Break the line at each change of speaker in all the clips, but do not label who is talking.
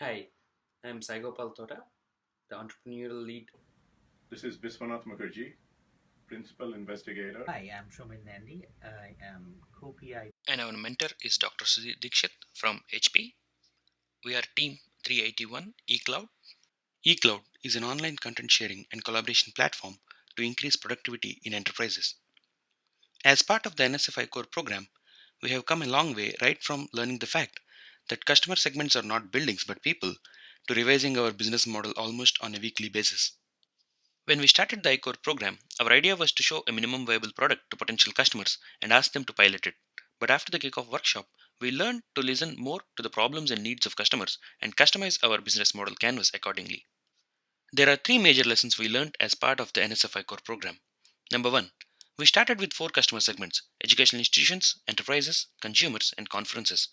Hi, I'm Saigopal Tota, the entrepreneurial lead.
This is Biswanath Mukherjee, Principal Investigator.
Hi, I'm Shomin Nandi. I am co-PI.
And our mentor is Dr. Sudhir Dikshit from HP. We are Team 381 eCloud. eCloud is an online content sharing and collaboration platform to increase productivity in enterprises. As part of the NSFI core program, we have come a long way right from learning the fact that customer segments are not buildings but people to revising our business model almost on a weekly basis. When we started the iCore program, our idea was to show a minimum viable product to potential customers and ask them to pilot it. But after the kickoff workshop, we learned to listen more to the problems and needs of customers and customize our business model canvas accordingly. There are three major lessons we learned as part of the NSFI core program. Number one, we started with four customer segments: educational institutions, enterprises, consumers, and conferences.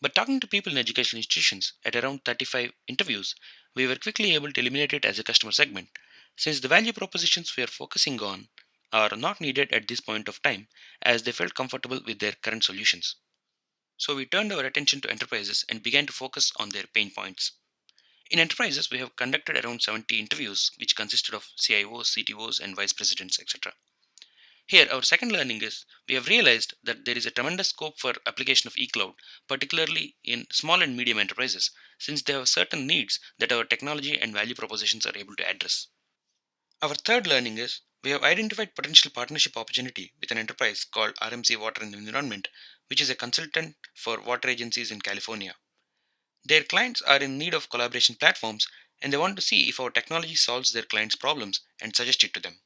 But talking to people in educational institutions at around 35 interviews, we were quickly able to eliminate it as a customer segment, since the value propositions we are focusing on are not needed at this point of time as they felt comfortable with their current solutions. So we turned our attention to enterprises and began to focus on their pain points. In enterprises, we have conducted around 70 interviews, which consisted of CIOs, CTOs, and vice presidents, etc. Here, our second learning is we have realized that there is a tremendous scope for application of eCloud, particularly in small and medium enterprises, since they have certain needs that our technology and value propositions are able to address. Our third learning is we have identified potential partnership opportunity with an enterprise called RMC Water and Environment, which is a consultant for water agencies in California. Their clients are in need of collaboration platforms and they want to see if our technology solves their clients' problems and suggest it to them.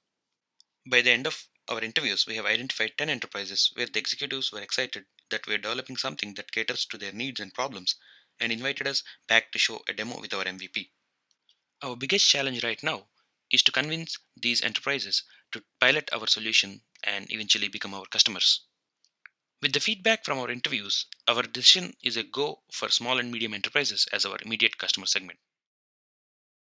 By the end of our interviews, we have identified 10 enterprises where the executives were excited that we are developing something that caters to their needs and problems and invited us back to show a demo with our MVP. Our biggest challenge right now is to convince these enterprises to pilot our solution and eventually become our customers. With the feedback from our interviews, our decision is a go for small and medium enterprises as our immediate customer segment.